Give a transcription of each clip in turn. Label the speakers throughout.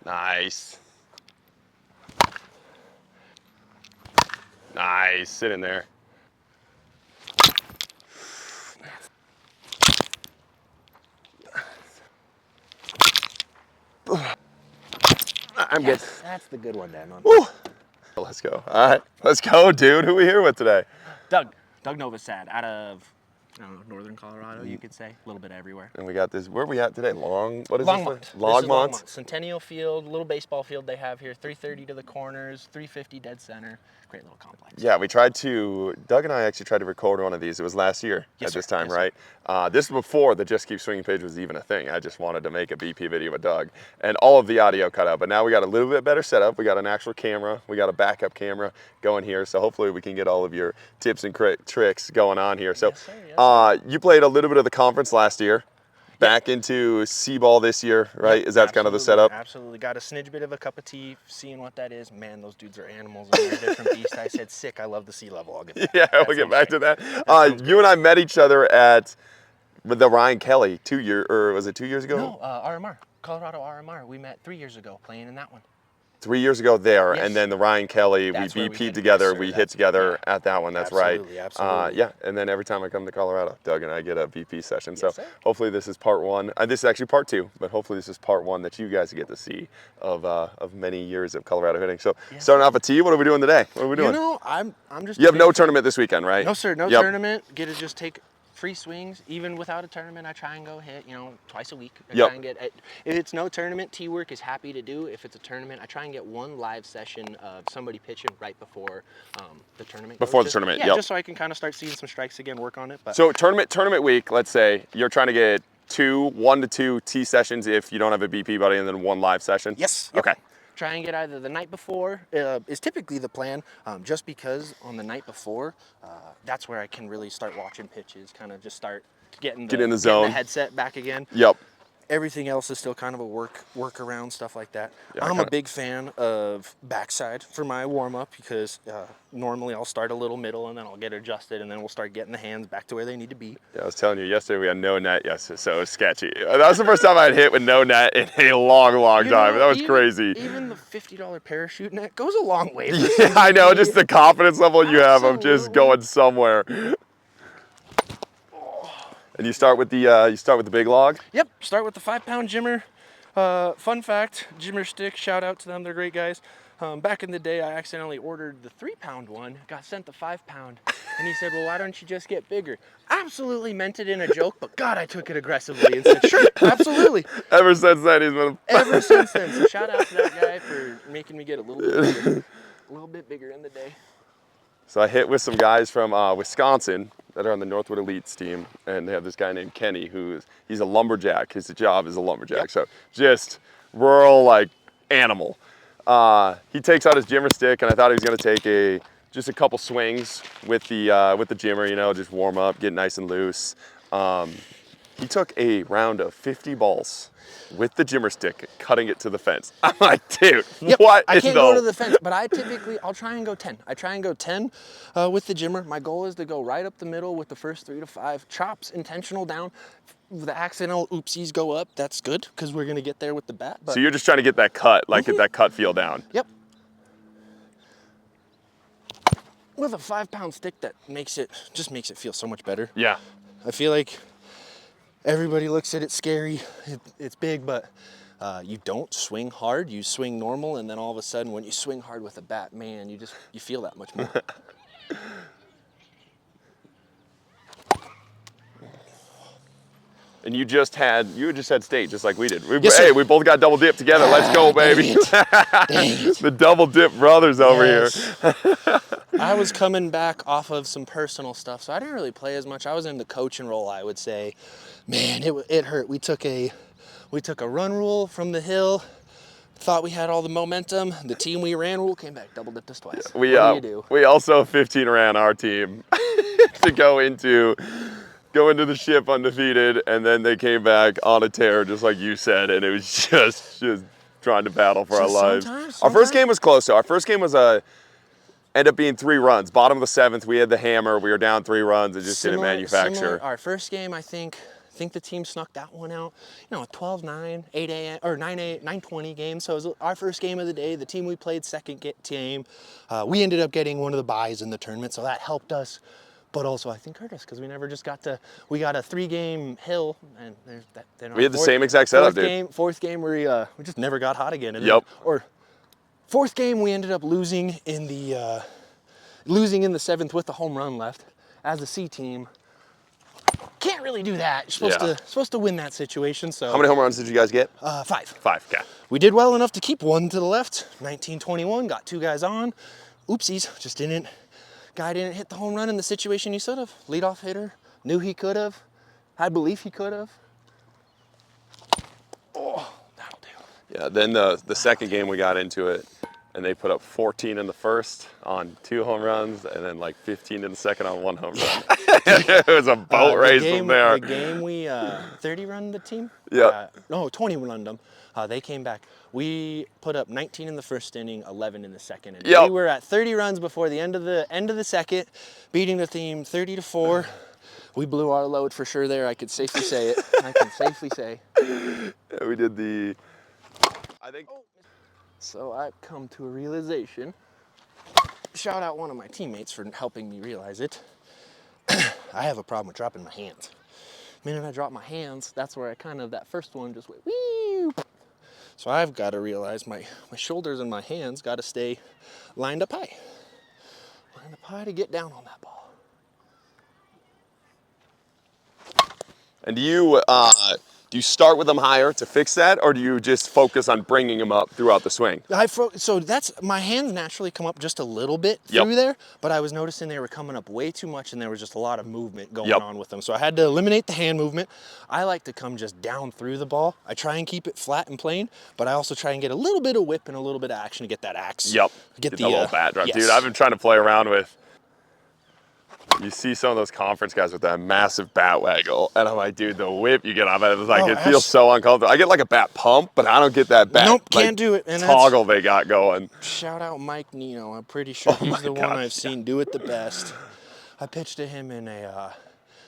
Speaker 1: Nice. Nice, sit in there. I'm good.
Speaker 2: That's the good one, Dan.
Speaker 1: Woo. Let's go. All right, let's go, dude. Who are we here with today?
Speaker 2: Doug Novosad out of, I don't know, northern Colorado, you could say. A little bit everywhere.
Speaker 1: And we got this, where are we at today? What is
Speaker 2: Longmont.
Speaker 1: this?
Speaker 2: This is
Speaker 1: Longmont?
Speaker 2: Longmont. Centennial field, little baseball field they have here. 330 to the corners, 350 dead center. Great little complex.
Speaker 1: Yeah, Doug and I actually tried to record one of these. It was last year at this time, right? This was before the Just Keep Swinging page was even a thing. I just wanted to make a BP video with Doug. And all of the audio cut out, but now we got a little bit better setup. We got an actual camera. We got a backup camera going here. So hopefully we can get all of your tips and tricks going on here. So you played a little bit of the conference last year. Back into C-ball this year, right?
Speaker 2: Yep,
Speaker 1: Is that kind of the setup?
Speaker 2: Absolutely. Got a smidge bit of a cup of tea, seeing what that is. Man, those dudes are animals and they're a different beast. I said sick. I love the sea level. I'll get back.
Speaker 1: Yeah, we'll get back to that. You and I met each other at the Ryan Kelly 2 years, or was it 2 years ago?
Speaker 2: No, RMR, Colorado RMR. We met 3 years ago playing in that one.
Speaker 1: 3 years ago there,
Speaker 2: Yes.
Speaker 1: and then the Ryan Kelly,
Speaker 2: That's
Speaker 1: we
Speaker 2: where we
Speaker 1: BP'd
Speaker 2: met.
Speaker 1: together,
Speaker 2: Yes, sir.
Speaker 1: we hit together at that one, that's
Speaker 2: Absolutely,
Speaker 1: right.
Speaker 2: absolutely.
Speaker 1: Yeah, and then every time I come to Colorado, Doug and I get a BP session. So
Speaker 2: Yes, sir.
Speaker 1: hopefully this is part one. This is actually part two, but hopefully this is part one that you guys get to see of many years of Colorado hitting. So starting off a tee, what are we doing today? What are we doing?
Speaker 2: You know, I'm just.
Speaker 1: You have no tournament this weekend, right?
Speaker 2: No, sir. No
Speaker 1: Yep.
Speaker 2: tournament. Get to just take free swings. Even without a tournament, I try and go hit, twice a week. I
Speaker 1: Yep.
Speaker 2: try and get, if it's no tournament, T-work is happy to do. If it's a tournament, I try and get one live session of somebody pitching right before the tournament.
Speaker 1: Before the tournament,
Speaker 2: yeah,
Speaker 1: yep.
Speaker 2: just so I can kind of start seeing some strikes again, work on it. But
Speaker 1: So tournament week, let's say you're trying to get 1 to 2 tee sessions if you don't have a BP buddy, and then one live session?
Speaker 2: yes.
Speaker 1: Okay.
Speaker 2: Try and get either the night before is typically the plan, just because on the night before, that's where I can really start watching pitches, kind of just start getting
Speaker 1: in the zone.
Speaker 2: the headset back again.
Speaker 1: Yep.
Speaker 2: Everything else is still kind of a work around, stuff like that.
Speaker 1: Yeah,
Speaker 2: I'm a big fan of backside for my warm-up because normally I'll start a little middle and then I'll get adjusted and then we'll start getting the hands back to where they need to be.
Speaker 1: Yeah, I was telling you yesterday we had no net yesterday, so it was sketchy. That was the first time I'd hit with no net in a long time. That was crazy.
Speaker 2: Even the $50 parachute net goes a long way.
Speaker 1: Yeah, I know, just the confidence level you have of just going somewhere. And you start with the big log?
Speaker 2: Yep, start with the 5-pound jimmer. Fun fact, jimmer stick, shout out to them, they're great guys. Back in the day, I accidentally ordered the 3-pound one, got sent the 5-pound, and he said, well, why don't you just get bigger? Absolutely meant it in a joke, but God, I took it aggressively and said, sure, absolutely.
Speaker 1: Ever since then, he's been...
Speaker 2: Ever since then, so shout out to that guy for making me get a little bit bigger in the day.
Speaker 1: So I hit with some guys from Wisconsin that are on the Northwood Elites team, and they have this guy named Kenny he's a lumberjack. His job is a lumberjack,
Speaker 2: Yep.
Speaker 1: so just rural like animal. He takes out his jimmer stick, and I thought he was going to take just a couple swings with the jimmer, just warm up, get nice and loose. He took a round of 50 balls with the jimmer stick, cutting it to the fence. I'm like, dude,
Speaker 2: Yep,
Speaker 1: what?
Speaker 2: I can't go to the fence, but I'll try and go 10. I try and go 10 with the jimmer. My goal is to go right up the middle with the first 3 to 5. Chops, intentional down. The accidental oopsies go up. That's good, because we're going to get there with the bat. But
Speaker 1: So you're just trying to get that cut, get that cut feel down.
Speaker 2: Yep. With a 5-pound stick, that just makes it feel so much better.
Speaker 1: Yeah.
Speaker 2: I feel like everybody looks at it scary. It's big, but you don't swing hard. You swing normal, and then all of a sudden, when you swing hard with a bat, man, you feel that much more.
Speaker 1: And you just had state just like we did.
Speaker 2: Yes, sir.
Speaker 1: We both got double dip together. Let's go, baby.
Speaker 2: Dang it.
Speaker 1: The double dip brothers over here.
Speaker 2: I was coming back off of some personal stuff, so I didn't really play as much. I was in the coaching role, I would say. Man, it hurt. We took a run rule from the hill. Thought we had all the momentum. The team we ran rule came back, double dipped us twice. What do you do?
Speaker 1: We also 15 ran our team to go into the ship undefeated, and then they came back on a tear, just like you said, and it was just trying to battle for our lives. Our first game was close, though. Our first game was ended up being 3 runs. Bottom of the 7th, we had the hammer. We were down 3 runs and just didn't manufacture.
Speaker 2: Our first game, I think think the team snuck that one out. You know, a 12-9, 8 a.m. or 9:20 game. So it was our first game of the day. The team we played second game. We ended up getting one of the buys in the tournament, so that helped us. But also, I think hurt us because we never just got to. We got a 3-game hill, and there's that.
Speaker 1: We had the same exact setup, dude.
Speaker 2: Fourth game, we just never got hot again. And
Speaker 1: yep.
Speaker 2: Or fourth game, we ended up losing in the 7th with the home run left as a C team. Can't really do that. You're supposed to win that situation. So
Speaker 1: how many home runs did you guys get?
Speaker 2: 5.
Speaker 1: 5. Okay.
Speaker 2: We did well enough to keep one to the left. 19-21. Got 2 guys on. Oopsies. Just didn't. Guy didn't hit the home run in the situation he should have. Leadoff hitter. Knew he could have. Had belief he could have. Oh, that'll do.
Speaker 1: Yeah. Then the second game we got into it, and they put up 14 in the first on 2 home runs, and then like 15 in the second on 1 home run. It was a boat race from there.
Speaker 2: The game we 30 run the team.
Speaker 1: Yeah.
Speaker 2: No, 20 run them. They came back. We put up 19 in the first inning, 11 in the second inning.
Speaker 1: Yep.
Speaker 2: We were at 30 runs before the end of the second, beating the team 30-4. We blew our load for sure there. I could safely say it. I can safely say.
Speaker 1: Yeah, we did the. I think.
Speaker 2: So I've come to a realization. Shout out one of my teammates for helping me realize it. I have a problem with dropping my hands. The minute I drop my hands, that's where that first one just went wee. So I've got to realize my shoulders and my hands got to stay lined up high. Lined up high to get down on that ball.
Speaker 1: And do you start with them higher to fix that, or do you just focus on bringing them up throughout the swing?
Speaker 2: So that's, my hands naturally come up just a little bit through there, but I was noticing they were coming up way too much and there was just a lot of movement going on with them. So I had to eliminate the hand movement. I like to come just down through the ball. I try and keep it flat and plain, but I also try and get a little bit of whip and a little bit of action to get that axe.
Speaker 1: Yep.
Speaker 2: Get the
Speaker 1: little bat drop.
Speaker 2: yes.
Speaker 1: Dude, I've been trying to play around with. You see some of those conference guys with that massive bat waggle, and I'm like, dude, the whip you get off it, it's like, it feels so uncomfortable. I get like a bat pump, but I don't get that bat.
Speaker 2: Nope, can't do it. And
Speaker 1: toggle they got going.
Speaker 2: Shout out Mike Nino. I'm pretty sure he's the one I've seen do it the best. I pitched to him in a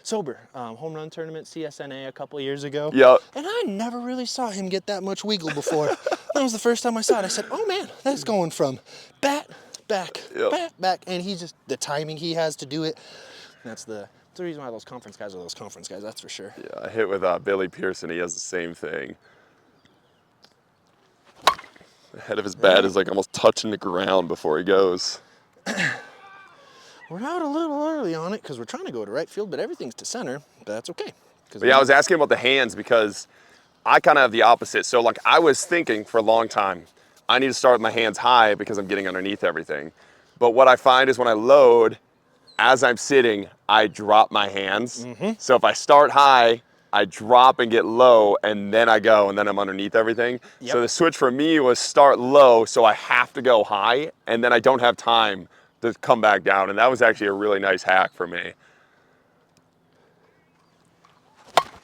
Speaker 2: sober home run tournament, CSNA, a couple of years ago.
Speaker 1: Yep.
Speaker 2: And I never really saw him get that much wiggle before. That was the first time I saw it. I said, oh man, that's going from bat, back, back, and he's just, the timing he has to do it. That's the reason why those conference guys are those conference guys, that's for sure.
Speaker 1: Yeah, I hit with Billy Pearson. He has the same thing. The head of his bat is like almost touching the ground before he goes.
Speaker 2: We're out a little early on it because we're trying to go to right field, but everything's to center, but that's okay.
Speaker 1: But yeah, I was asking about the hands because I kind of have the opposite. So like I was thinking for a long time, I need to start with my hands high because I'm getting underneath everything. But what I find is when I load, as I'm sitting, I drop my hands. So if I start high, I drop and get low, and then I go, and then I'm underneath everything. So the switch for me was start low, so I have to go high, and then I don't have time to come back down. And that was actually a really nice hack for me.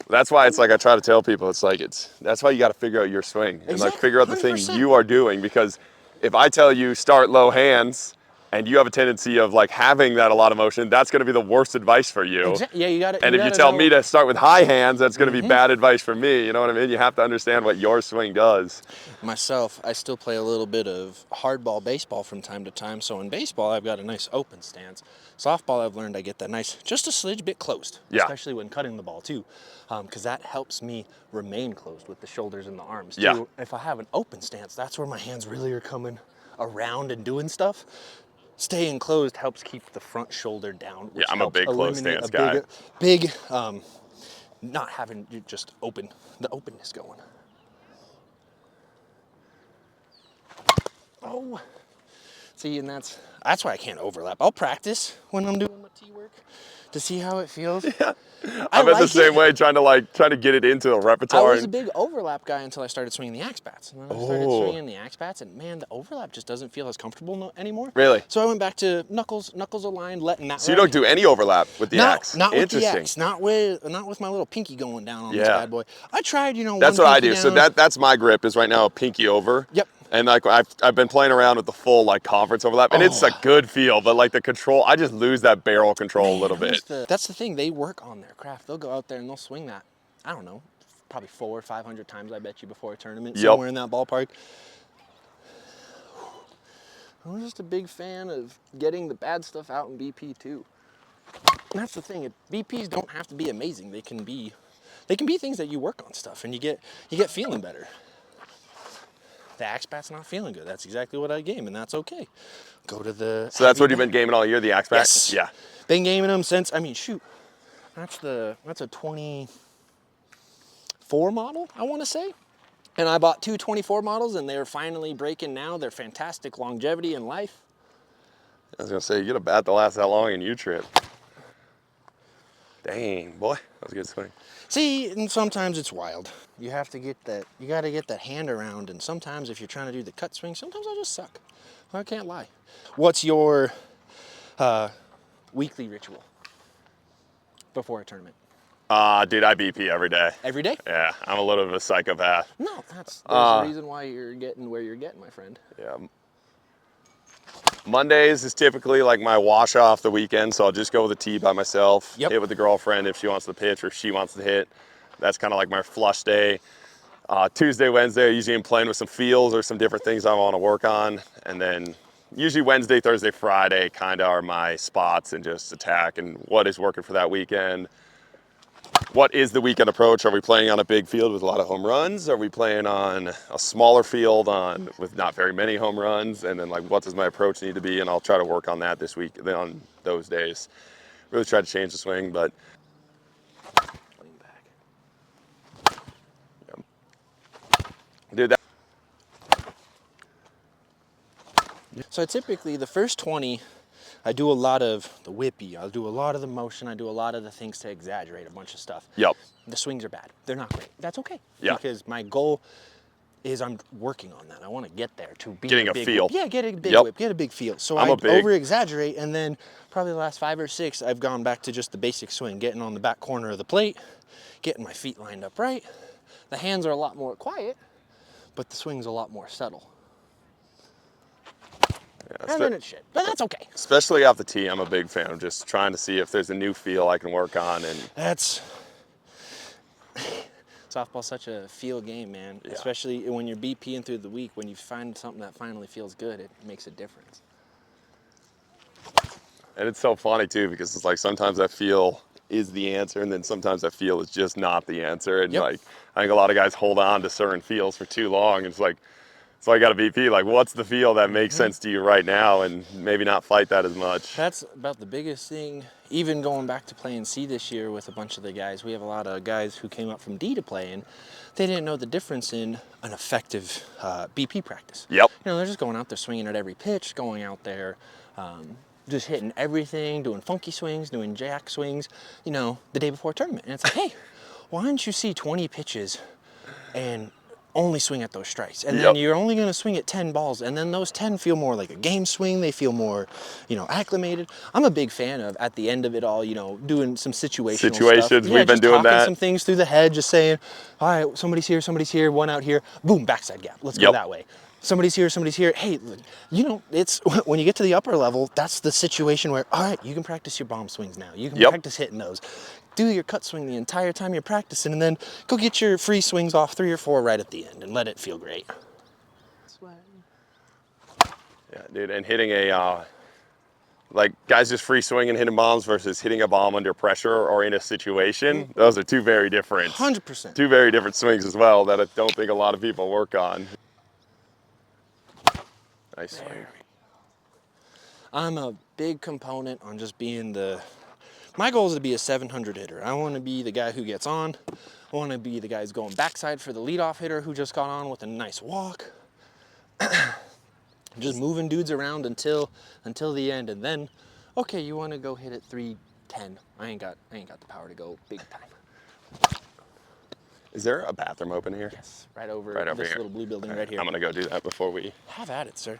Speaker 1: That's why it's like I try to tell people, it's like that's why you got to figure out your swing and like figure out the thing you are doing, because if I tell you start low hands and you have a tendency of like having that a lot of motion, that's going to be the worst advice for you.
Speaker 2: Yeah, you got it.
Speaker 1: And if you tell me to start with high hands, that's going to be bad advice for me. You know what I mean? You have to understand what your swing does.
Speaker 2: Myself, I still play a little bit of hardball baseball from time to time. So in baseball, I've got a nice open stance. Softball, I've learned I get that nice, just a smidge bit closed, especially when cutting the ball too, because that helps me remain closed with the shoulders and the arms too. If I have an open stance, that's where my hands really are coming around and doing stuff. Staying closed helps keep the front shoulder down. Which
Speaker 1: I'm a big closed stance guy.
Speaker 2: Not having you just open, the openness going. Oh, see, and that's why I can't overlap. I'll practice when I'm doing my tee work to see how it feels.
Speaker 1: Yeah. I'm the same way, trying to get it into the repertoire.
Speaker 2: I was a big overlap guy until I started swinging the axe bats. And then I started swinging the axe bats, and man, the overlap just doesn't feel as comfortable anymore.
Speaker 1: Really?
Speaker 2: So I went back to knuckles aligned, letting that.
Speaker 1: So you don't do any overlap with the axe?
Speaker 2: Not with the axe. Not with my little pinky going down on this bad boy. I tried,
Speaker 1: That's what I do. So that's my grip is right now a pinky over.
Speaker 2: Yep.
Speaker 1: And like I've been playing around with the full like conference overlap, and it's a good feel, but like the control, I just lose that barrel control a little bit.
Speaker 2: That's the thing. They work on their craft. They'll go out there and they'll swing that. I don't know, probably 400 or 500 times, I bet you, before a tournament,
Speaker 1: Yep.
Speaker 2: somewhere in that ballpark. I'm just a big fan of getting the bad stuff out in BP too. And that's the thing, BPs don't have to be amazing. They can be things that you work on stuff and you get feeling better. The axe bat's not feeling good. That's exactly what I game, and that's okay. Go to the
Speaker 1: So that's what you've been gaming all year, the axe bat?
Speaker 2: Yes.
Speaker 1: Yeah.
Speaker 2: Been gaming them since, I mean, shoot. That's a 24 model, I want to say. And I bought two 24 models, and they're finally breaking now. They're fantastic longevity in life.
Speaker 1: I was gonna say, you get a bat that lasts that long and you trip. Dang, boy, that was a good swing.
Speaker 2: See, and sometimes it's wild. You have to get that, you gotta get that hand around, and sometimes if you're trying to do the cut swing, sometimes I just suck. I can't lie. What's your weekly ritual before a tournament?
Speaker 1: Dude, I BP every day.
Speaker 2: Every day?
Speaker 1: Yeah, I'm a little bit of a psychopath.
Speaker 2: No, there's a reason why you're getting where you're getting, my friend.
Speaker 1: Yeah. Mondays is typically like my wash off the weekend, so I'll just go with a tee by myself,
Speaker 2: Yep.
Speaker 1: hit with the girlfriend if she wants to pitch or if she wants to hit. That's kind of like my flush day. Tuesday, Wednesday, I usually am playing with some feels or some different things I want to work on. And then usually Wednesday, Thursday, Friday kind of are my spots and just attack and what is working for that weekend. What is the weekend approach? Are we playing on a big field with a lot of home runs? Are we playing on a smaller field with not very many home runs? And then like, what does my approach need to be? And I'll try to work on that this week, then on those days. Really try to change the swing, but. Dude, that.
Speaker 2: So typically the first 20, I do a lot of the whippy, I'll do a lot of the motion, I do a lot of the things to exaggerate a bunch of stuff.
Speaker 1: Yep.
Speaker 2: The swings are bad. They're not great. That's okay.
Speaker 1: Yeah.
Speaker 2: Because my goal is I'm working on that. I want to get there to be
Speaker 1: Getting a
Speaker 2: big
Speaker 1: feel.
Speaker 2: Whip. Yeah, get a big
Speaker 1: Yep.
Speaker 2: whip, get a big feel. So
Speaker 1: I'm
Speaker 2: I
Speaker 1: a big-
Speaker 2: over-exaggerate, and then probably the last 5 or 6, I've gone back to just the basic swing, getting on the back corner of the plate, getting my feet lined up right. The hands are a lot more quiet, but the swing's a lot more subtle.
Speaker 1: Yeah,
Speaker 2: And then it's shit, but that's okay.
Speaker 1: Especially off the tee, I'm a big fan of just trying to see if there's a new feel I can work on. And
Speaker 2: That's softball's such a feel game, man.
Speaker 1: Yeah.
Speaker 2: Especially when you're BPing through the week, when you find something that finally feels good, it makes a difference.
Speaker 1: And it's so funny too, because it's like sometimes that feel is the answer, and then sometimes that feel is just not the answer. And
Speaker 2: Yep.
Speaker 1: like, I think a lot of guys hold on to certain feels for too long. It's like, so I got a BP, like what's the feel that makes sense to you right now, and maybe not fight that as much.
Speaker 2: That's about the biggest thing. Even going back to playing C this year with a bunch of the guys, we have a lot of guys who came up from D to play, and they didn't know the difference in an effective BP practice.
Speaker 1: Yep.
Speaker 2: You know, they're just going out there swinging at every pitch, going out there just hitting everything, doing funky swings, doing jack swings, you know, the day before a tournament. And it's like, hey, why don't you see 20 pitches and only swing at those strikes? And then you're only going to swing at 10 balls, and then those 10 feel more like a game swing. They feel more, you know, acclimated. I'm a big fan of, at the end of it all, you know, doing some situations.
Speaker 1: Situations, we've been doing that.
Speaker 2: Some things through the head, just saying, all right, somebody's here, one out here, boom, backside gap. Let's go that way. Somebody's here. Hey, you know, it's when you get to the upper level, that's the situation where, all right, you can practice your bomb swings now. You can practice hitting those. Do your cut swing the entire time you're practicing, and then go get your free swings off 3 or 4 right at the end and let it feel great.
Speaker 1: Yeah, dude, and hitting a, like guys just free swinging, hitting bombs versus hitting a bomb under pressure or in a situation, those are two very different.
Speaker 2: 100%.
Speaker 1: Two very different swings as well that I don't think a lot of people work on. Nice swing.
Speaker 2: I'm a big component on just being my goal is to be a 700 hitter. I want to be the guy who gets on. I want to be the guy who's going backside for the leadoff hitter who just got on with a nice walk. Just moving dudes around until the end, and then, okay, you want to go hit it 310. I ain't got the power to go big time.
Speaker 1: Is there a bathroom open here?
Speaker 2: Yes, right over
Speaker 1: here.
Speaker 2: little blue building right here.
Speaker 1: I'm gonna go do that before we.
Speaker 2: Have at it, sir.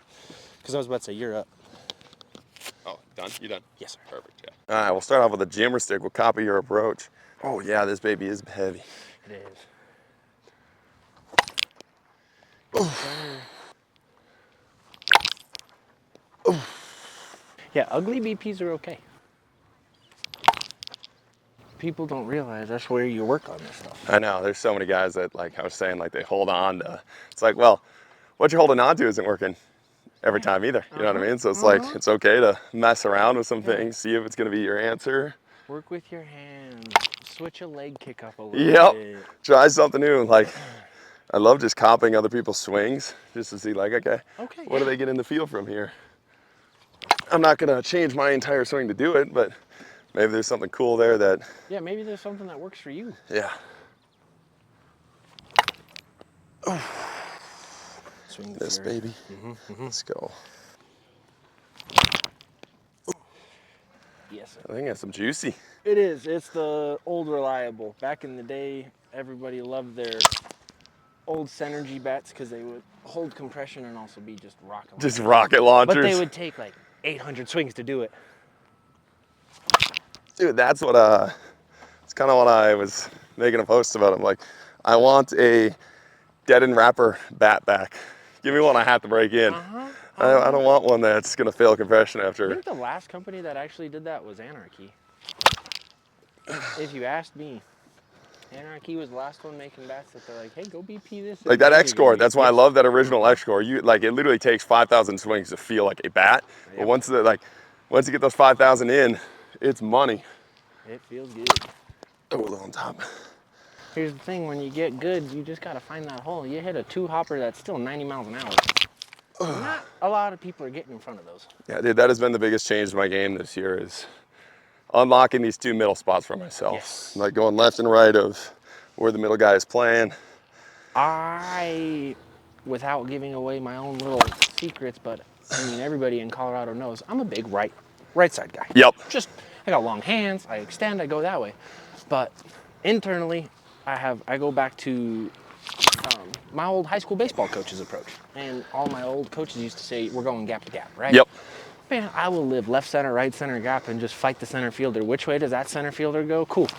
Speaker 2: Because I was about to say, you're up.
Speaker 1: Oh, done? You done?
Speaker 2: Yes, sir.
Speaker 1: Perfect, yeah. All right, we'll start off with a jimmer stick. We'll copy your approach. Oh yeah, this baby is heavy.
Speaker 2: It is. Yeah, ugly BPs are okay. people don't realize that's where you work on this stuff.
Speaker 1: I know, there's so many guys that, like I was saying, like they hold on to, it's like, well, what you're holding on to isn't working every time either. You know what I mean? So it's like, it's okay to mess around with some things, see if it's going to be your answer.
Speaker 2: Work with your hands, switch a leg kick up a little bit.
Speaker 1: Yep, try something new. Like, I love just copying other people's swings just to see, like, okay, what do they get in the field from here? I'm not going to change my entire swing to do it, but maybe there's something cool there that...
Speaker 2: Yeah, maybe there's something that works for you.
Speaker 1: Yeah.
Speaker 2: Swing
Speaker 1: this, baby. Let's go.
Speaker 2: Yes, sir.
Speaker 1: I think that's some juicy.
Speaker 2: It is. It's the old reliable. Back in the day, everybody loved their old Synergy bats because they would hold compression and also be just rocket launchers.
Speaker 1: Just rocket launchers.
Speaker 2: But they would take like 800 swings to do it.
Speaker 1: Dude, that's what, it's kind of what I was making a post about. I'm like, I want a dead and wrapper bat back. Give me one I have to break in. I don't want one that's going to fail compression after.
Speaker 2: I think the last company that actually did that was Anarchy. If you asked me, Anarchy was the last one making bats that they're like, hey, go BP this.
Speaker 1: Like that X-Core, that's why I love that original X-Core. You like, it literally takes 5,000 swings to feel like a bat. Yep. But once you get those 5,000 in, it's money.
Speaker 2: It feels good.
Speaker 1: Oh, a little on top.
Speaker 2: Here's the thing, when you get good, you just gotta find that hole. You hit a 2-hopper that's still 90 miles an hour. Not a lot of people are getting in front of those.
Speaker 1: Yeah, dude, that has been the biggest change in my game this year is unlocking these 2 middle spots for myself.
Speaker 2: Yes.
Speaker 1: Like going left and right of where the middle guy is playing.
Speaker 2: Without giving away my own little secrets, but I mean, everybody in Colorado knows I'm a big right side guy.
Speaker 1: Yep.
Speaker 2: I got long hands, I extend, I go that way. But internally, I go back to my old high school baseball coach's approach. And all my old coaches used to say, we're going gap to gap, right?
Speaker 1: Yep.
Speaker 2: Man, I will live left center, right center gap and just fight the center fielder. Which way does that center fielder go? Cool.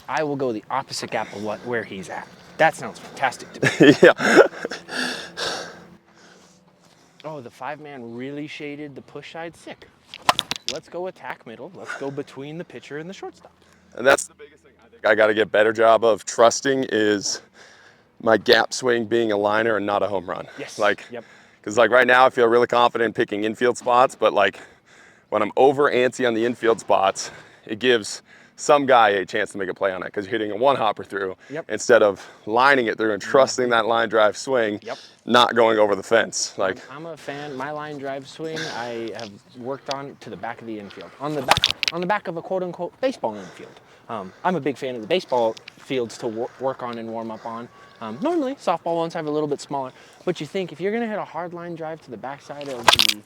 Speaker 2: I will go the opposite gap of where he's at. That sounds fantastic to me.
Speaker 1: Yeah.
Speaker 2: Oh, the 5-man really shaded the push side. Sick. Let's go attack middle. Let's go between the pitcher and the shortstop.
Speaker 1: And that's the biggest thing I think I got to get better job of trusting is my gap swing being a liner and not a home run.
Speaker 2: Yes.
Speaker 1: Because like right now I feel really confident picking infield spots, but like when I'm over antsy on the infield spots, it gives some guy a chance to make a play on it because you're hitting a 1-hopper through instead of lining it through and trusting that line drive swing, not going over the fence. Like
Speaker 2: I'm a fan. My line drive swing I have worked on to the back of the infield, on the back of a quote unquote baseball infield. I'm a big fan of the baseball fields to work on and warm up on. Normally softball ones have a little bit smaller, but you think if you're gonna hit a hard line drive to the backside of the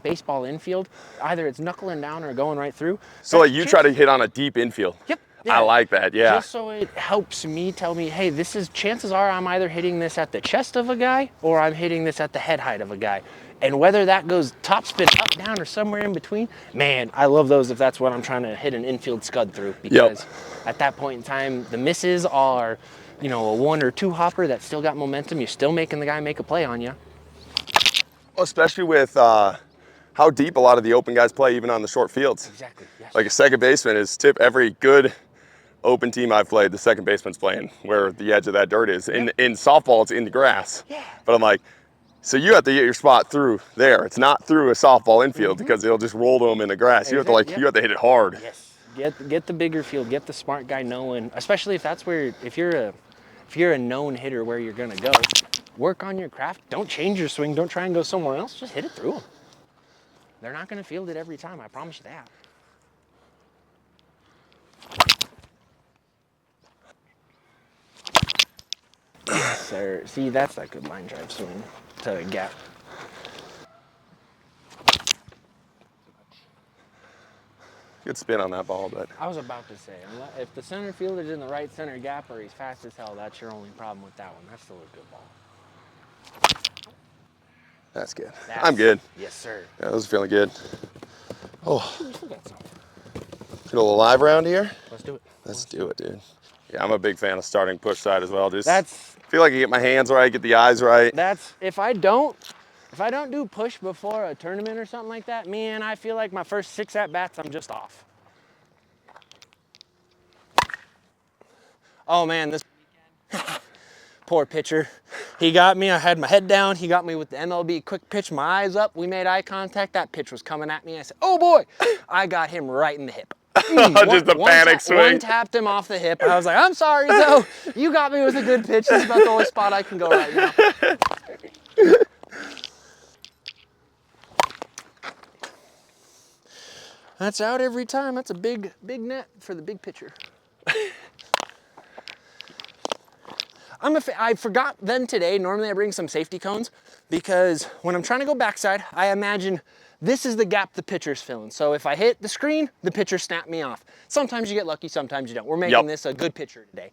Speaker 2: baseball infield, either it's knuckling down or going right through.
Speaker 1: So like you try to hit on a deep infield.
Speaker 2: Yep. Yeah.
Speaker 1: I like that, yeah.
Speaker 2: Just so it helps me tell me, hey, chances are I'm either hitting this at the chest of a guy or I'm hitting this at the head height of a guy. And whether that goes top spin, up, down, or somewhere in between, man, I love those if that's what I'm trying to hit an infield scud through. Because at that point in time, the misses are, a 1 or 2 hopper that still got momentum. You're still making the guy make a play on you.
Speaker 1: Especially with how deep a lot of the open guys play, even on the short fields.
Speaker 2: Exactly, yes.
Speaker 1: Like a second baseman is every good open team I've played, the second baseman's playing where the edge of that dirt is. In softball, it's in the grass. Yeah. But I'm like, so you have to get your spot through there. It's not through a softball infield because it'll just roll to them in the grass. You have to you have to hit it hard.
Speaker 2: Yes. Get the bigger field. Get the smart guy knowing, especially if that's where if you're a known hitter where you're gonna go. Work on your craft. Don't change your swing. Don't try and go somewhere else. Just hit it through them. They're not gonna field it every time. I promise you that. Yes, sir. See, that's that good line drive swing to gap.
Speaker 1: Good spin on that ball, but
Speaker 2: I was about to say, if the center fielder's in the right center gap or he's fast as hell, that's your only problem with that one. That's still a good ball.
Speaker 1: That's good. I'm good.
Speaker 2: Yes, sir.
Speaker 1: Yeah, those are feeling good. Oh,
Speaker 2: We still got some.
Speaker 1: get a little live round here.
Speaker 2: Let's do it.
Speaker 1: Let's do it, dude. Yeah, I'm a big fan of starting push side as well. Just
Speaker 2: That's
Speaker 1: feel like I get my hands right, get the eyes right.
Speaker 2: That's if I don't do push before a tournament or something like that, man, I feel like my first 6 at-bats, I'm just off. Oh man, this poor pitcher. He got me, I had my head down. He got me with the MLB quick pitch, my eyes up. We made eye contact. That pitch was coming at me. I said, oh boy, I got him right in the hip.
Speaker 1: Just a panic swing.
Speaker 2: One tapped him off the hip. I was like, I'm sorry, Zoe. You got me with a good pitch. This is about the only spot I can go right now. That's out every time. That's a big net for the big pitcher. I forgot them today. Normally I bring some safety cones because when I'm trying to go backside, I imagine this is the gap the pitcher's filling. So if I hit the screen, the pitcher snapped me off. Sometimes you get lucky, sometimes you don't. We're making this a good pitcher today.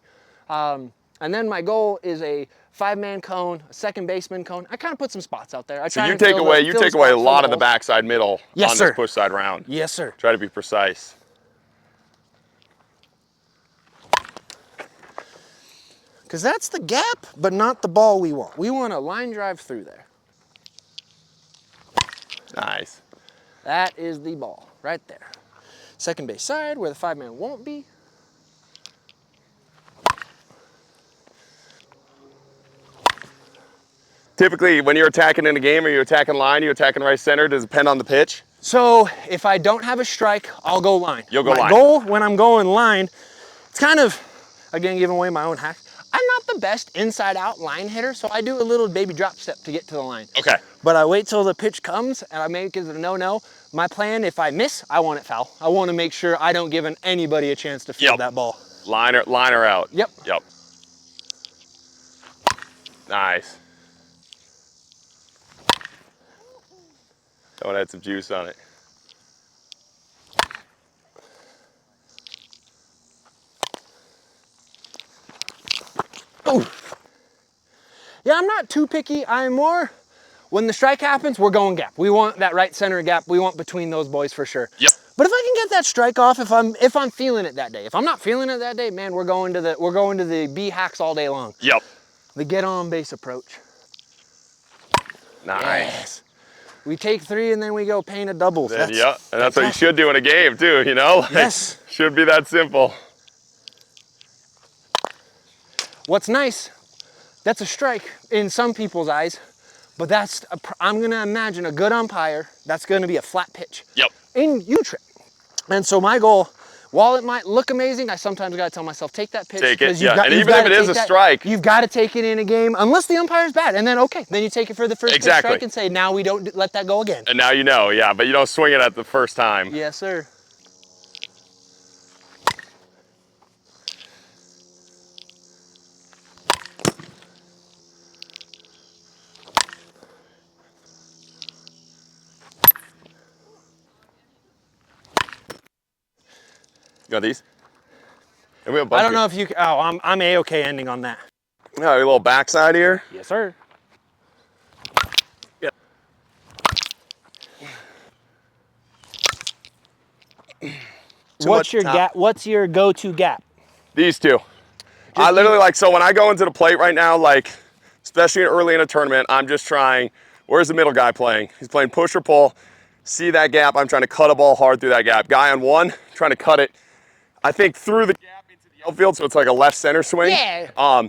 Speaker 2: And then my goal is a 5-man cone, a second baseman cone. I kind of put some spots out there.
Speaker 1: So you take away a lot of the backside middle on this push side round.
Speaker 2: Yes, sir.
Speaker 1: Try to be precise.
Speaker 2: Because that's the gap, but not the ball we want. We want a line drive through there.
Speaker 1: Nice.
Speaker 2: That is the ball right there. Second base side where the 5-man won't be.
Speaker 1: Typically, when you're attacking in a game, are you attacking line, are you attacking right center? Does it depend on the pitch?
Speaker 2: So if I don't have a strike, I'll go line.
Speaker 1: You'll go line.
Speaker 2: My goal when I'm going line, it's kind of, again, giving away my own hack. I'm not the best inside out line hitter, so I do a little baby drop step to get to the line.
Speaker 1: Okay.
Speaker 2: But I wait till the pitch comes and I make it a no-no. My plan, if I miss, I want it foul. I want to make sure I don't give anybody a chance to field that ball.
Speaker 1: Liner out.
Speaker 2: Yep.
Speaker 1: Yep. Nice. That one had some juice on it.
Speaker 2: Oh. Yeah, I'm not too picky. I'm more, when the strike happens, we're going gap. We want that right center gap. We want between those boys for sure.
Speaker 1: Yep.
Speaker 2: But if I can get that strike off, if I'm feeling it that day. If I'm not feeling it that day, man, we're going to the B hacks all day long.
Speaker 1: Yep.
Speaker 2: The get on base approach.
Speaker 1: Nice.
Speaker 2: Yes. We take 3 and then we go paint a doubles.
Speaker 1: And that's what you should do in a game too, you know? Like,
Speaker 2: yes.
Speaker 1: Should be that simple.
Speaker 2: What's nice, that's a strike in some people's eyes, but I'm gonna imagine a good umpire, that's gonna be a flat pitch.
Speaker 1: Yep.
Speaker 2: In U-trip. And so my goal, while it might look amazing, I sometimes gotta tell myself, take that pitch.
Speaker 1: Take it, yeah. And even if it is a strike.
Speaker 2: You've gotta take it in a game, unless the umpire's bad. And then, okay, then you take it for the first pitch strike and say, now we don't let that go again.
Speaker 1: And now you know, yeah, but you don't swing it at the first time.
Speaker 2: Yes, sir.
Speaker 1: You got these? And we have a bunch
Speaker 2: I don't know if you, I'm A-okay ending on that.
Speaker 1: Yeah, a little backside here.
Speaker 2: Yes, sir.
Speaker 1: Yeah.
Speaker 2: What's your gap? What's your go-to gap?
Speaker 1: These two. I literally so when I go into the plate right now, like, especially early in a tournament, I'm just trying, where's the middle guy playing? He's playing push or pull. See that gap, I'm trying to cut a ball hard through that gap. Guy on one, trying to cut it, I think, through the gap into the outfield, so it's like a left center swing.
Speaker 2: Yeah.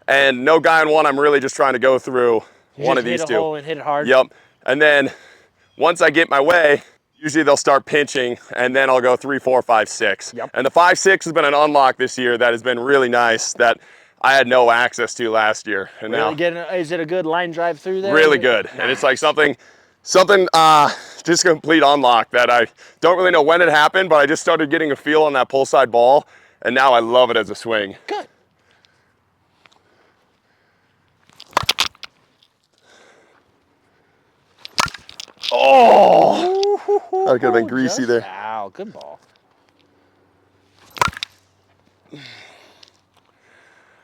Speaker 1: And no guy on one, I'm really just trying to go through one of these two.
Speaker 2: Hit a hole and hit it hard.
Speaker 1: Yep. And then once I get my way, usually they'll start pinching, and then I'll go 3, 4, 5, 6.
Speaker 2: Yep.
Speaker 1: And the 5, 6 has been an unlock this year that has been really nice that I had no access to last year. And
Speaker 2: really
Speaker 1: now,
Speaker 2: is it a good line drive through there?
Speaker 1: Really good. Nice. And it's like something just a complete unlock that I don't really know when it happened, but I just started getting a feel on that pull side ball, and now I love it as a swing.
Speaker 2: Good.
Speaker 1: Oh! That could have been greasy there.
Speaker 2: Wow, good ball.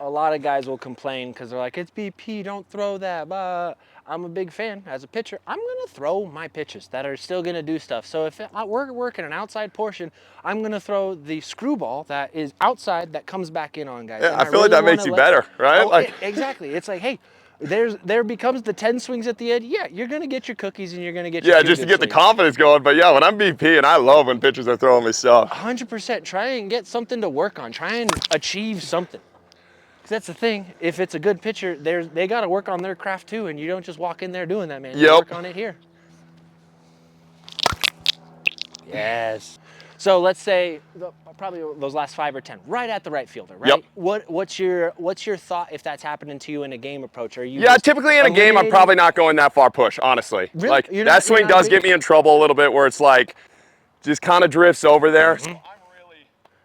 Speaker 2: A lot of guys will complain because they're like, it's BP, don't throw that. But I'm a big fan. As a pitcher, I'm going to throw my pitches that are still going to do stuff. So if we're working an outside portion, I'm going to throw the screwball that is outside that comes back in on guys.
Speaker 1: Yeah, I feel like that makes you better, right?
Speaker 2: Exactly. It's like, hey, there becomes the 10 swings at the end. Yeah, you're going to get your cookies and you're going to get your
Speaker 1: just to get the confidence going. But yeah, when I'm BP, and I love when pitchers are throwing me stuff.
Speaker 2: 100%. Try and get something to work on. Try and achieve something. Because that's the thing. If it's a good pitcher, they got to work on their craft too, and you don't just walk in there doing that, man. You
Speaker 1: Yep.
Speaker 2: work on it here. Yes. So let's say probably those last 5 or 10, right at the right fielder, right?
Speaker 1: Yep.
Speaker 2: What's your thought if that's happening to you in a game approach? Are you
Speaker 1: Yeah, typically in a game, I'm probably not going that far push, honestly.
Speaker 2: Really?
Speaker 1: Like, that swing does get me in trouble a little bit where it's like, just kind of drifts over there. So I'm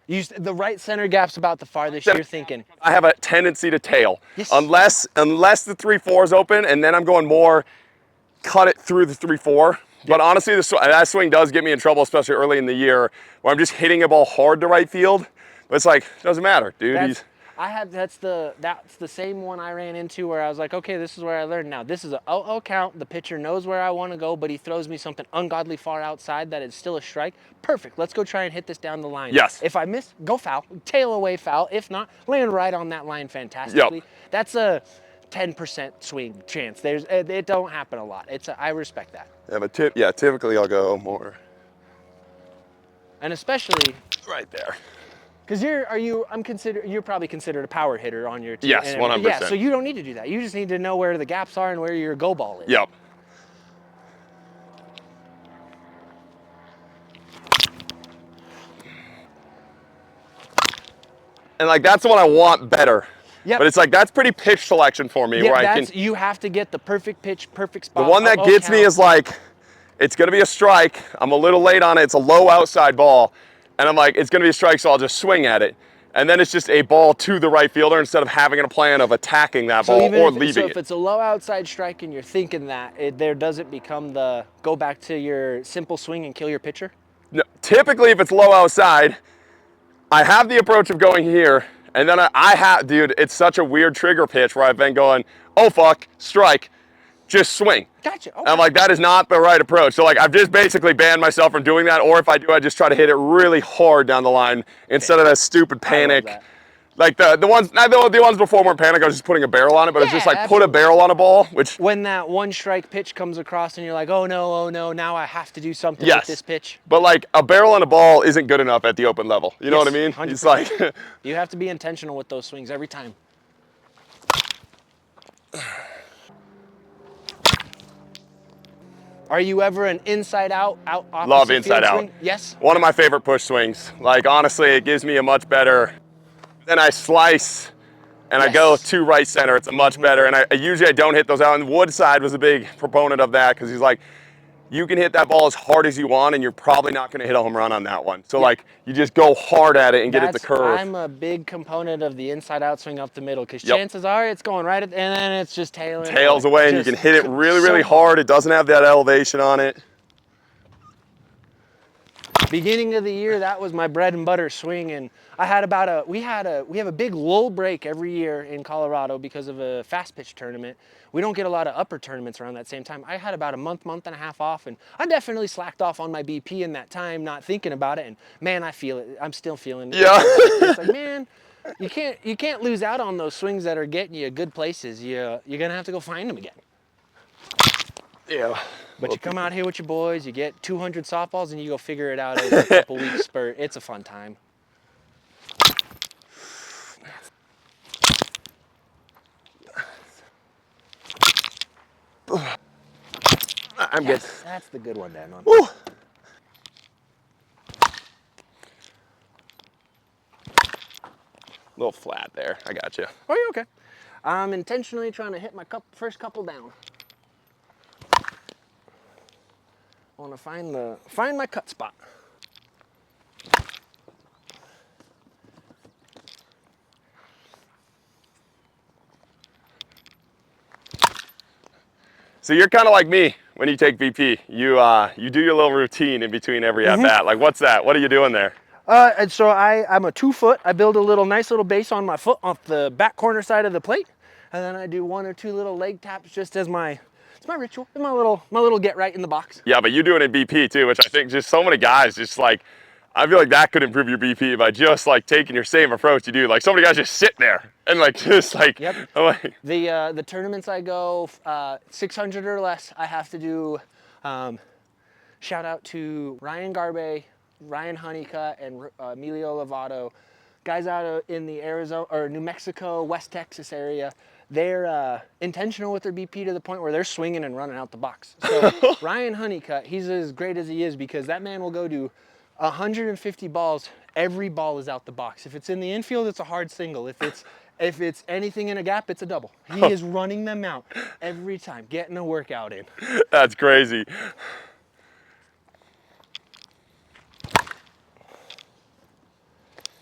Speaker 1: really...
Speaker 2: the right center gap's about the farthest you're thinking.
Speaker 1: I have a tendency to tail.
Speaker 2: Yes.
Speaker 1: Unless the 3-4 is open, and then I'm going more cut it through the 3-4. But honestly, that swing does get me in trouble, especially early in the year, where I'm just hitting a ball hard to right field. But it's like, doesn't matter, dude.
Speaker 2: That's the same one I ran into where I was like, okay, this is where I learned. Now this is a 0-0 count. The pitcher knows where I want to go, but he throws me something ungodly far outside that is still a strike. Perfect. Let's go try and hit this down the line.
Speaker 1: Yes.
Speaker 2: If I miss, go foul. Tail away foul. If not, land right on that line fantastically.
Speaker 1: Yep.
Speaker 2: That's a 10% swing chance. It don't happen a lot. I respect that.
Speaker 1: Yeah, but typically I'll go more.
Speaker 2: And especially
Speaker 1: right there.
Speaker 2: Because you're probably considered a power hitter on your team.
Speaker 1: Yes, 100%.
Speaker 2: Yeah, so you don't need to do that. You just need to know where the gaps are and where your go ball is.
Speaker 1: Yep. And like, that's the one I want better.
Speaker 2: Yep.
Speaker 1: But it's like, that's pretty pitch selection for me.
Speaker 2: Yeah,
Speaker 1: where
Speaker 2: you have to get the perfect pitch, perfect spot.
Speaker 1: The one that gets me is like, it's gonna be a strike. I'm a little late on it. It's a low outside ball. And I'm like, it's gonna be a strike, so I'll just swing at it. And then it's just a ball to the right fielder instead of having a plan of attacking that ball or leaving it.
Speaker 2: So if it's a low outside strike and you're thinking that, there doesn't become the go back to your simple swing and kill your pitcher?
Speaker 1: No, typically, if it's low outside, I have the approach of going here, and then I have, dude, it's such a weird trigger pitch where I've been going, oh fuck, strike, just swing.
Speaker 2: Gotcha. Okay.
Speaker 1: And I'm like, that is not the right approach. So like, I've just basically banned myself from doing that, or if I do, I just try to hit it really hard down the line instead of that stupid panic. Like the ones before weren't panic, I was just putting a barrel on it, but it's just like,
Speaker 2: absolutely.
Speaker 1: put a barrel on a ball, which...
Speaker 2: When that one strike pitch comes across and you're like, oh no, now I have to do something with this pitch.
Speaker 1: But like, a barrel on a ball isn't good enough at the open level. You know what I mean?
Speaker 2: 100%.
Speaker 1: It's like...
Speaker 2: You have to be intentional with those swings every time. Are you ever an inside out opposite
Speaker 1: Love inside out.
Speaker 2: Swing? Yes.
Speaker 1: One of my favorite push swings. Like, honestly, it gives me a much better... Then I slice and I go to right center. It's a much better. And I usually don't hit those out. And Woodside was a big proponent of that because he's like, you can hit that ball as hard as you want and you're probably not going to hit a home run on that one. So like, you just go hard at it and get it the curve.
Speaker 2: I'm a big component of the inside out swing up the middle because chances are it's going right at, and then it's just tails
Speaker 1: away and you can hit it really hard. It doesn't have that elevation on it.
Speaker 2: Beginning of the year, that was my bread and butter swing, and I had we have a big lull break every year in Colorado because of a fast pitch tournament. We don't get a lot of upper tournaments around that same time. I had about a month and a half off, and I definitely slacked off on my BP in that time, not thinking about it. And man, I feel it. I'm still feeling it.
Speaker 1: Yeah.
Speaker 2: It's like, man, you can't lose out on those swings that are getting you good places. You're gonna have to go find them again.
Speaker 1: Yeah.
Speaker 2: But you come out here with your boys, you get 200 softballs, and you go figure it out over a couple weeks spurt. It's a fun time.
Speaker 1: I'm good.
Speaker 2: That's the good one, Dan.
Speaker 1: Woo. A little flat there. I got you.
Speaker 2: Oh, you're okay. I'm intentionally trying to hit my first couple down. I want to find my cut spot.
Speaker 1: So you're kind of like me when you take BP. You do your little routine in between every at bat. Like, what's that? What are you doing there?
Speaker 2: And so I'm a 2 foot. I build a nice little base on my foot off the back corner side of the plate, and then I do 1 or 2 little leg taps just as it's my ritual, my little get right in the box.
Speaker 1: Yeah, but you do it in BP too, which I think just so many guys just like, I feel like that could improve your BP by just like taking your same approach you do. Like, so many guys just sit there and like just like.
Speaker 2: Yep.
Speaker 1: Like,
Speaker 2: the tournaments I go 600 or less, I have to do. Shout out to Ryan Garbe, Ryan Honeycutt, and Emilio Lovato. guys out in the Arizona or New Mexico, West Texas area, they're intentional with their BP to the point where they're swinging and running out the box. So Ryan Honeycutt, he's as great as he is because that man will go to 150 balls. Every ball is out the box. If it's in the infield, it's a hard single. If it's anything in a gap, it's a double. He is running them out every time, getting a workout in.
Speaker 1: That's crazy.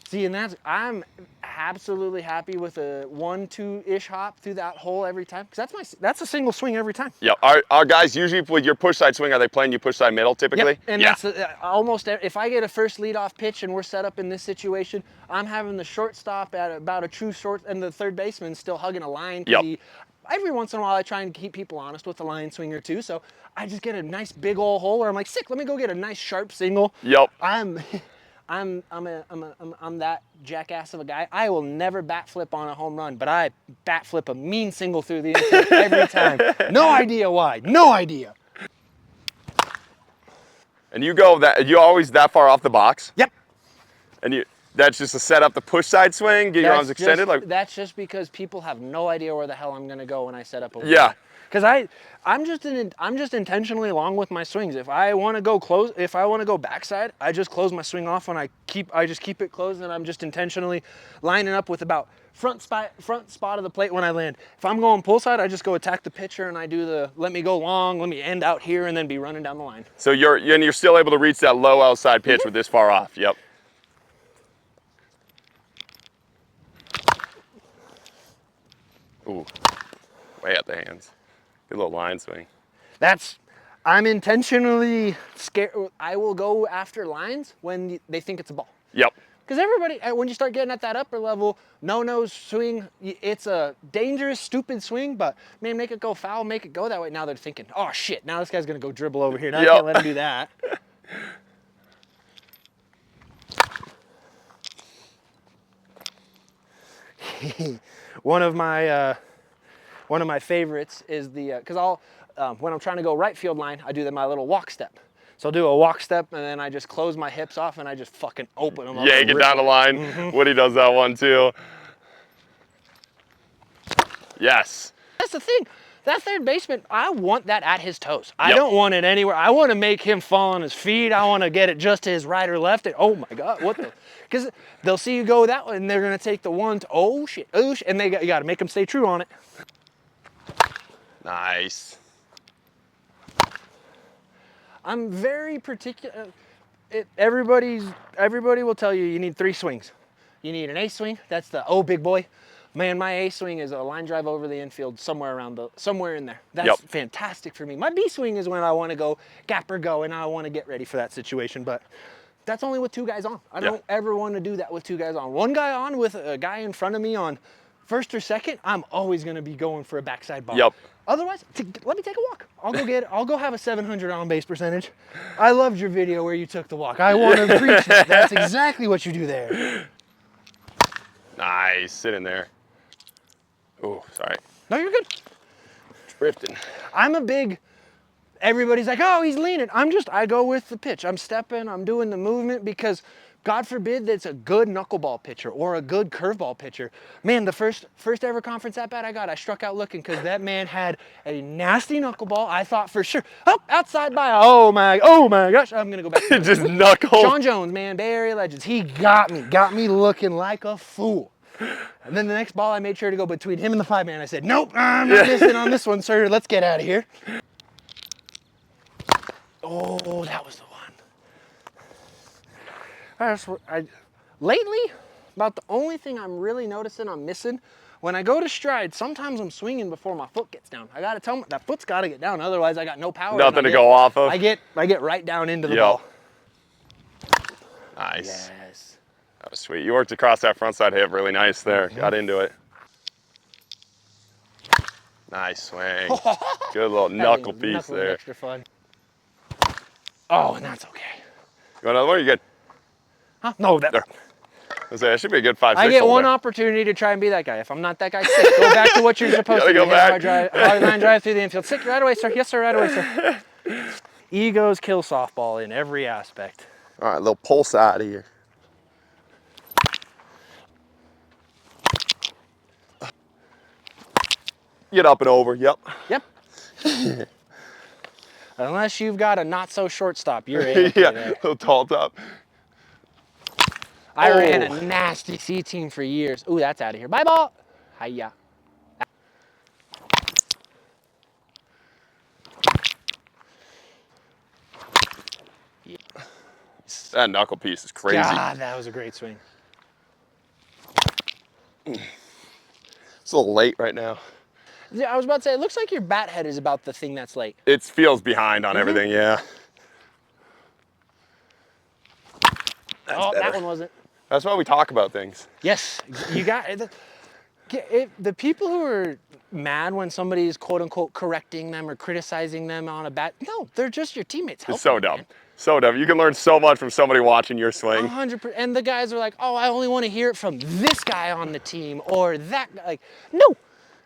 Speaker 2: See, and I'm absolutely happy with a 1-2-ish hop through that hole every time, because that's a single swing every time.
Speaker 1: Yeah, our guys usually with your push side swing, are they playing you push side middle typically?
Speaker 2: Yep. And that's almost, if I get a first leadoff pitch and we're set up in this situation, I'm having the shortstop at about a true short, and the third baseman still hugging a line.
Speaker 1: Yep.
Speaker 2: Every once in a while, I try and keep people honest with the line swinger too, so I just get a nice big old hole where I'm like, sick, let me go get a nice sharp single.
Speaker 1: Yep.
Speaker 2: I'm that jackass of a guy. I will never bat flip on a home run, but I bat flip a mean single through the infield every time. No idea why. No idea.
Speaker 1: And you always that far off the box?
Speaker 2: Yep.
Speaker 1: And that's just to set up the push side swing, get your arms extended?
Speaker 2: That's just because people have no idea where the hell I'm gonna go when I set up a
Speaker 1: yeah.
Speaker 2: Because I'm just intentionally long with my swings. If I want to go close, if I want to go backside, I just close my swing off and I just keep it closed, and I'm just intentionally lining up with about front spot of the plate when I land. If I'm going pull side, I just go attack the pitcher and I do the let me go long, let me end out here, and then be running down the line.
Speaker 1: So you're still able to reach that low outside pitch with this far off. Yep. Ooh, way out the hands. Good little line swing.
Speaker 2: I'm intentionally scared. I will go after lines when they think it's a ball.
Speaker 1: Yep.
Speaker 2: Because everybody, when you start getting at that upper level, no-nose swing, it's a dangerous, stupid swing, but man, make it go foul, make it go that way. Now they're thinking, oh shit, now this guy's gonna go dribble over here. Now I can't let him do that. One of my favorites is because when I'm trying to go right field line, I do my little walk step. So I'll do a walk step, and then I just close my hips off, and I just fucking open them up.
Speaker 1: Yeah, get down the line. Mm-hmm. Woody does that one too. Yes.
Speaker 2: That's the thing. That third baseman, I want that at his toes. I don't want it anywhere. I want to make him fall on his feet. I want to get it just to his right or left. And oh my God, what the? Because they'll see you go that way, and they're going to take the one to, oh shit, and you got to make them stay true on it.
Speaker 1: Nice.
Speaker 2: I'm very particular. Everybody will tell you need 3 swings. You need an A swing. That's the big boy. Man, my A swing is a line drive over the infield somewhere in there. That's fantastic for me. My B swing is when I want to go gap or go, and I want to get ready for that situation. But that's only with 2 guys on. I don't ever want to do that with 2 guys on. 1 guy on with a guy in front of me on first or second, I'm always going to be going for a backside ball.
Speaker 1: Yep.
Speaker 2: Otherwise, let me take a walk. I'll go have a 700 on base percentage. I loved your video where you took the walk. I want to preach it. That's exactly what you do there.
Speaker 1: Nice, sit in there. Oh, sorry.
Speaker 2: No, you're good.
Speaker 1: Drifting.
Speaker 2: Everybody's like, oh, he's leaning. I go with the pitch. I'm stepping, I'm doing the movement because God forbid that's a good knuckleball pitcher or a good curveball pitcher. Man, the first ever conference at bat I got, I struck out looking because that man had a nasty knuckleball. I thought for sure, outside by, oh my gosh, I'm gonna go back.
Speaker 1: Just knuckle.
Speaker 2: Sean Jones, man, Bay Area Legends. He got me looking like a fool. And then the next ball, I made sure to go between him and the 5-man. I said, nope, I'm not missing on this one, sir. Let's get out of here. Oh, that was the one. Lately, about the only thing I'm really noticing I'm missing, when I go to stride, sometimes I'm swinging before my foot gets down. I gotta tell them that foot's gotta get down, otherwise I got no power.
Speaker 1: Nothing to go off of.
Speaker 2: I get right down into the ball.
Speaker 1: Nice.
Speaker 2: Yes.
Speaker 1: That was sweet. You worked across that front side hip really nice there. Got into it. Nice swing. Good little knuckle piece there.
Speaker 2: Extra fun. Oh, and that's okay.
Speaker 1: You want another one? Or you good?
Speaker 2: Huh? No, that.
Speaker 1: There. That should be a good 5-6.
Speaker 2: I get one opportunity to try and be that guy. If I'm not that guy, sick. Go back to what you're supposed to do.
Speaker 1: Go back.
Speaker 2: Hard line drive through the infield. Sick, right away, sir. Yes, sir, right away, sir. Egos kill softball in every aspect.
Speaker 1: All right, little pull side here. Get up and over. Yep.
Speaker 2: Yep. Unless you've got a not so shortstop, you're A-okay
Speaker 1: Yeah,
Speaker 2: there.
Speaker 1: little tall top.
Speaker 2: I ran a nasty C team for years. Ooh, that's out of here. Bye ball. Hiya.
Speaker 1: That knuckle piece is crazy.
Speaker 2: God, that was a great swing.
Speaker 1: It's a little late right now.
Speaker 2: Yeah, I was about to say, it looks like your bat head is about the thing that's late.
Speaker 1: It feels behind on everything, yeah. That's
Speaker 2: Oh,
Speaker 1: better.
Speaker 2: that one wasn't.
Speaker 1: That's why we talk about things.
Speaker 2: Yes, you got the people who are mad when somebody is quote unquote correcting them or criticizing them on a bat. No, they're just your teammates.
Speaker 1: It's so dumb. So dumb. You can learn so much from somebody watching your swing.
Speaker 2: 100%. And the guys are like, oh, I only want to hear it from this guy on the team or that guy. Like, no.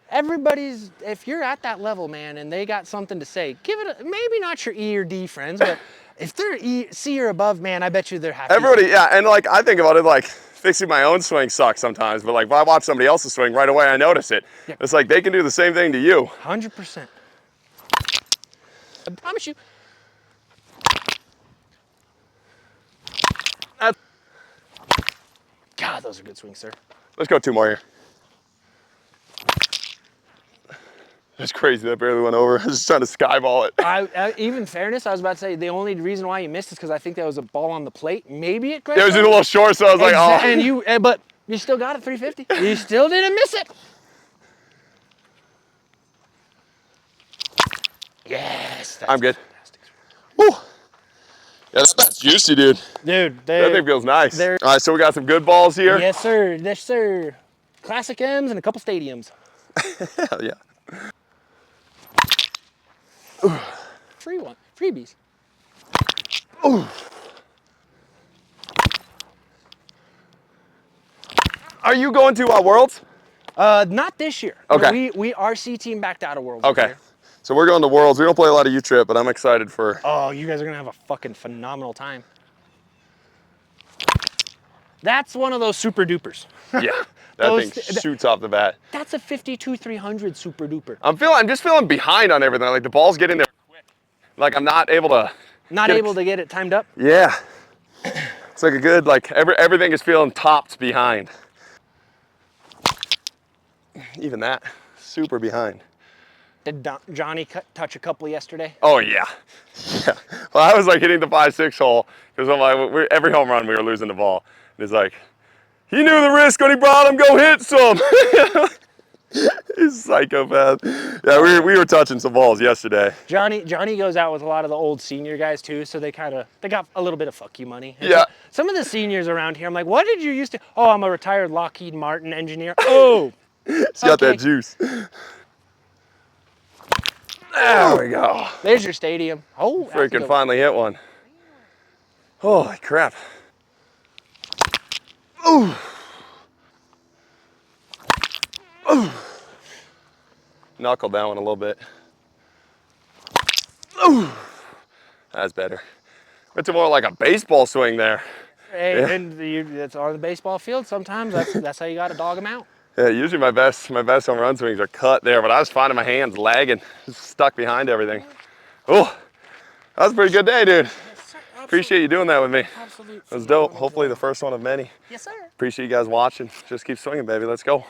Speaker 2: Everybody's, if you're at that level, man, and they got something to say, give it a, maybe not your E or D friends, but if they're C or above, man, I bet you they're happy.
Speaker 1: Everybody, yeah, and like I think about it like fixing my own swing sucks sometimes, but like if I watch somebody else's swing, right away I notice it. Yep. It's like they can do the same thing to you.
Speaker 2: 100%. I promise you. God, those are good swings, sir.
Speaker 1: Let's go 2 more here. That's crazy, that barely went over. I was just trying to skyball it.
Speaker 2: Even fairness, I was about to say the only reason why you missed is because I think there was a ball on the plate. Maybe it.
Speaker 1: It was just a little short, so I was like, oh.
Speaker 2: But you still got it 350. You still didn't miss it. Yes.
Speaker 1: I'm good. Woo. Yeah, that bat's juicy, dude.
Speaker 2: Dude,
Speaker 1: that thing feels nice. All right, so we got some good balls here.
Speaker 2: Yes, sir. Yes, sir. Classic M's and a couple stadiums.
Speaker 1: Hell yeah.
Speaker 2: Free one. Freebies.
Speaker 1: Ooh. Are you going to Worlds?
Speaker 2: Not this year.
Speaker 1: Okay.
Speaker 2: No, we RC team backed out of Worlds.
Speaker 1: Okay. So we're going to Worlds. We don't play a lot of U-Trip, but I'm excited for.
Speaker 2: Oh, you guys are gonna have a fucking phenomenal time. That's one of those super dupers.
Speaker 1: Yeah. That thing shoots off the bat.
Speaker 2: That's a 52-300 super duper.
Speaker 1: I'm just feeling behind on everything. Like the ball's getting there quick. Like I'm not able to.
Speaker 2: Not able to get it timed up?
Speaker 1: Yeah. It's like a good, like everything is feeling topped behind. Even that, super behind.
Speaker 2: Did Johnny touch a couple yesterday?
Speaker 1: Oh yeah. Yeah. Well, I was like hitting the 5-6 hole because I'm like, every home run we were losing the ball. And it's like, he knew the risk when he brought him, go hit some. He's a psychopath. Yeah, we were touching some balls yesterday.
Speaker 2: Johnny goes out with a lot of the old senior guys too, so they got a little bit of fuck you money. And
Speaker 1: yeah.
Speaker 2: Some of the seniors around here, I'm like, what did you used to? Oh, I'm a retired Lockheed Martin engineer. Oh.
Speaker 1: He's got that juice. There we go.
Speaker 2: There's your stadium. Oh,
Speaker 1: freaking finally hit one. Holy crap. Ooh. Ooh. Knuckle that one a little bit. Ooh. That's better. It's more like a baseball swing there.
Speaker 2: Hey, yeah. And that's on the baseball field. Sometimes that's how you got to dog them out.
Speaker 1: Yeah, usually my best home run swings are cut there, but I was finding my hands lagging, stuck behind everything. Oh, that was a pretty good day, dude.
Speaker 2: Yes, sir.
Speaker 1: Appreciate you doing that with me.
Speaker 2: Absolutely.
Speaker 1: That was dope. Hopefully the first one of many.
Speaker 2: Yes, sir.
Speaker 1: Appreciate you guys watching. Just keep swinging, baby. Let's go.